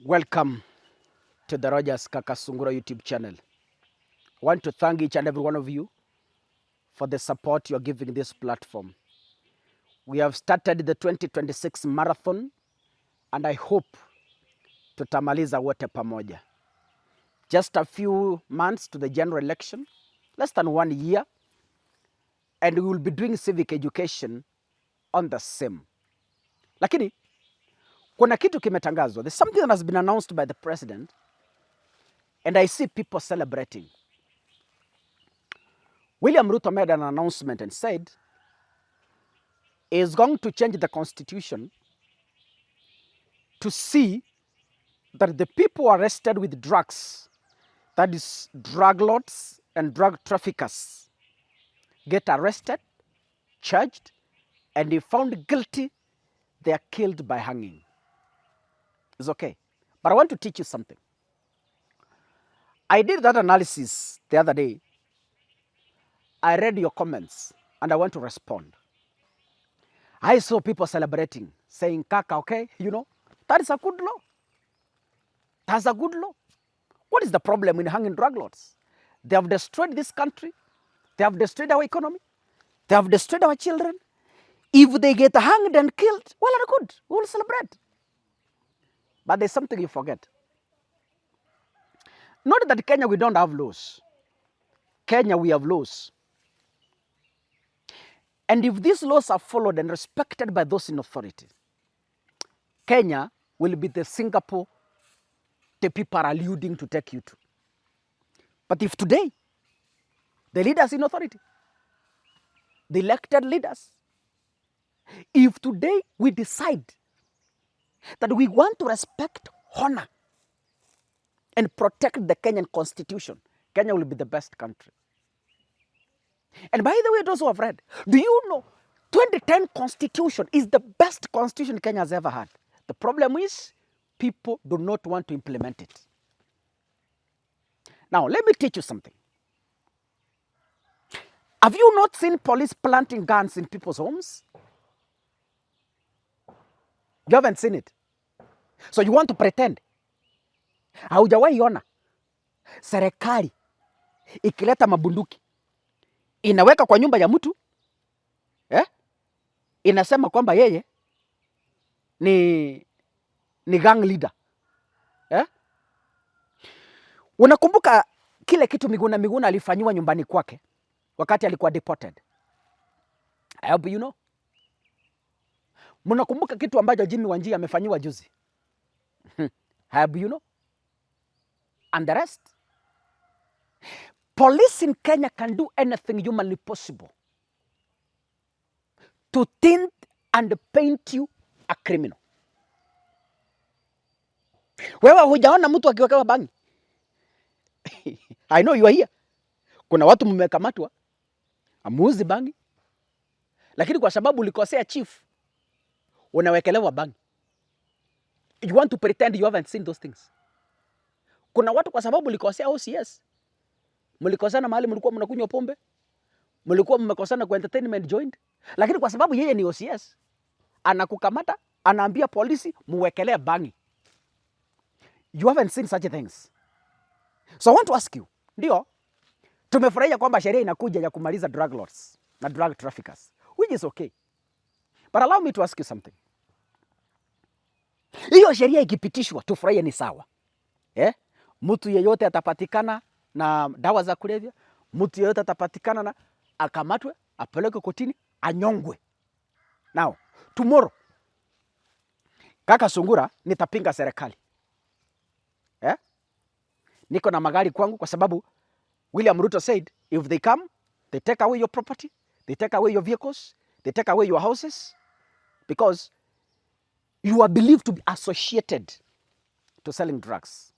Welcome to the Rogers Kakasungura YouTube channel. I want to thank each and every one of you for the support you're giving this platform. We have started the 2026 marathon and I hope tutamaliza wote pamoja. Just a few months to the general election, less than 1 year, and we will be doing civic education on the same. Lakini, kuna kitu kimetangazwa. There's something that has been announced by the president, and I see people celebrating. William Ruto made an announcement and said he is going to change the constitution to see that the people arrested with drugs, that is drug lords and drug traffickers, get arrested, charged, and if found guilty, they are killed by hanging. It's okay. But I want to teach you something. I did that analysis the other day. I read your comments and I want to respond. I saw people celebrating, saying, Kaka, okay, that is a good law. That's a good law. What is the problem in hanging drug lords? They have destroyed this country. They have destroyed our economy. They have destroyed our children. If they get hanged and killed, well and good. We will celebrate. But there's something you forget. Not that Kenya, we don't have laws. Kenya, we have laws. And if these laws are followed and respected by those in authority, Kenya will be the Singapore the people are alluding to take you to. But if today, the leaders in authority, the elected leaders, if today we decide that we want to respect, honor, and protect the Kenyan constitution, Kenya will be the best country. And by the way, those who have read, do you know 2010 constitution is the best constitution Kenya has ever had? The problem is people do not want to implement it. Now, let me teach you something. Have you not seen police planting guns in people's homes? You haven't seen it. So you want to pretend. Haujawahi ona serikali ikileta mabunduki inaweka kwa nyumba ya mtu inasema kwamba yeye ni gang leader. Unakumbuka kile kitu Miguna alifanyiwa nyumbani kwake wakati alikuwa deported? I hope you know. Mnakumbuka kitu ambacho Jimmy Wanjigi amefanyiwa juzi? I hope you know. And the rest. Police in Kenya can do anything humanly possible to tint and paint you a criminal. Wewe hujaona mtu akiwekewa bangi? I know you are here. Kuna watu mmekamatwa amuuzi bangi, lakini kwa sababu ulikosea chief unawekelewa bangi. You want to pretend you haven't seen those things. Kuna watu kwa sababu ulikosea OCS, mlikosana mahali mlikuwa mnakunywa pombe, mlikuwa mmekosana kwa entertainment joint, lakini kwa sababu yeye ni OCS anakukamata, anaambia polisi muwekelee bangi. You haven't seen such things. So I want to ask you, ndio tumefurahia kwamba sheria inakuja ya kumaliza drug lords na drug traffickers, which is okay. But allow me to ask you something. Hiyo sheria ikipitishwa tufurahie ni sawa. Mtu yeyote atapatikana na dawa za kulevya, mtu yeyote atapatikana na akamatwe, apeleke kotini, anyongwe. Now, tomorrow, Kaka Sungura nitapinga serikali. Niko na magari kwangu kwa sababu William Ruto said, if they come, they take away your property, they take away your vehicles, they take away your houses, because you are believed to be associated to selling drugs.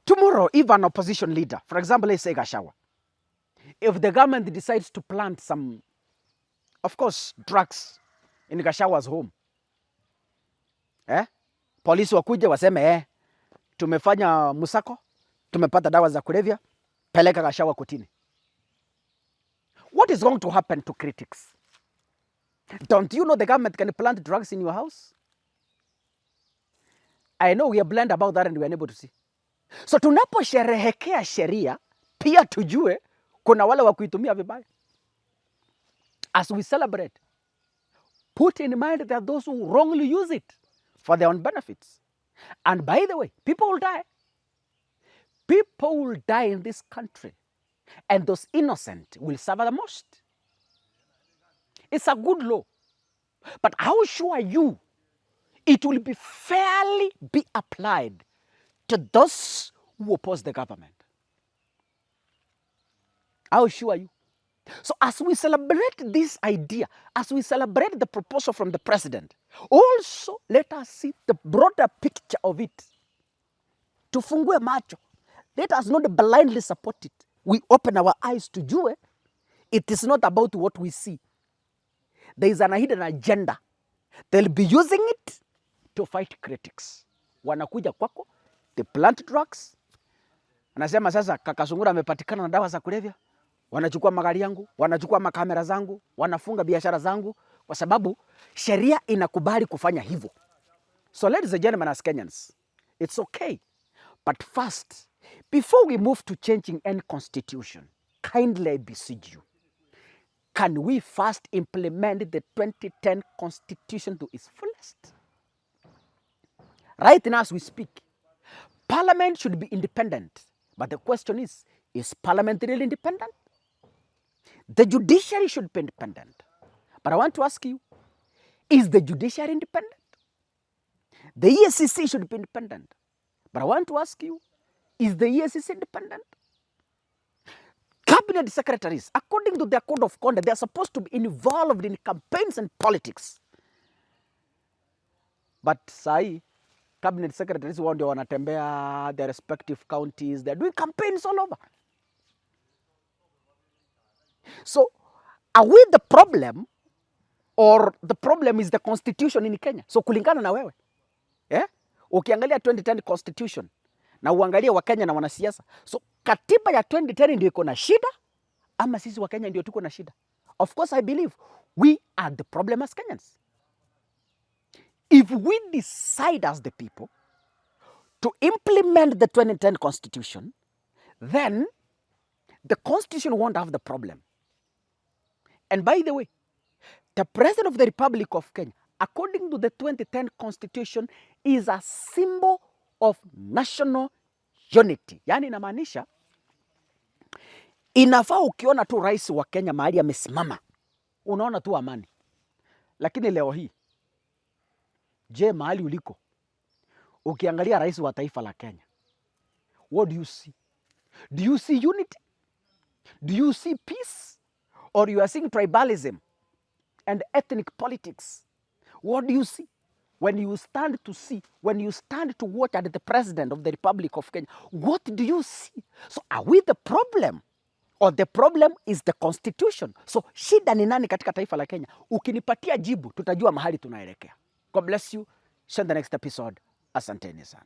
Tomorrow, if an opposition leader, for example, let's say Gachagua, if the government decides to plant some, of course, drugs in Gachagua's home, polisi wakuje waseme, tumefanya musako, tumepata dawa za kulevya, peleka Gachagua kotini. What is going to happen to critics? Don't you know the government can plant drugs in your house? I know we are blind about that and we are unable to see. So tunaposherehekea sheria, pia tujue kuna wale wa kuitumia vibaya. As we celebrate, put in mind that there are those who wrongly use it for their own benefits. And by the way, people will die. People will die in this country. And those innocent will suffer the most. It's a good law. But how sure are you it will be fairly be applied to those who oppose the government? How sure are you? So as we celebrate this idea, as we celebrate the proposal from the president, also let us see the broader picture of it. Tufungue macho. Let us not blindly support it. We open our eyes to do it. It is not about what we see. There is an hidden agenda. They'll be using it to fight critics. Wanakuja kwako, they plant drugs. Anasema sasa kaka Sungura amepatikana na dawa za kulevya. Wanachukua magari yangu, wanachukua makamera zangu, wanafunga biashara zangu kwa sababu sheria inakubali kufanya hivyo. So ladies and gentlemen, as Kenyans, it's okay. But first, before we move to changing any constitution, kindly I beseech you, can we first implement the 2010 constitution to its fullest? Right now as we speak, Parliament should be independent. But the question is Parliament really independent? The judiciary should be independent. But I want to ask you, is the judiciary independent? The EACC should be independent. But I want to ask you, is the EACC independent? Cabinet secretaries, according to their code of conduct, they are supposed to be involved in campaigns and politics. But sai, cabinet secretaries ndio wanatembea their respective counties, they're doing campaigns all over. So, are we the problem, or the problem is the constitution in Kenya? So kulingana na wewe, ukiangalia 2010 constitution na uangalie Wakenya na wanasiasa, so katiba ya 2010 ndio iko na shida ama sisi Wakenya ndio tuko na shida? Of course I believe we are the problem as Kenyans. If we decide as the people to implement the 2010 constitution, then the constitution won't have the problem. And by the way, the President of the Republic of Kenya, according to the 2010 constitution, is a symbol of national unity. Yani inamaanisha, inafaa ukiona tu rais wa Kenya mahali amesimama, unaona tu amani. Lakini leo hii, je, mahali uliko, ukiangalia rais wa taifa la Kenya, what do you see? Do you see unity? Do you see peace? Or you are seeing tribalism and ethnic politics? What do you see? When you stand to watch at the President of the Republic of Kenya, what do you see? So are we the problem? Or the problem is the constitution? So shida ni nani katika taifa la Kenya? Ukinipatia jibu, tutajua mahali tunaelekea. God bless you. See you in the next episode. Asanteni sana.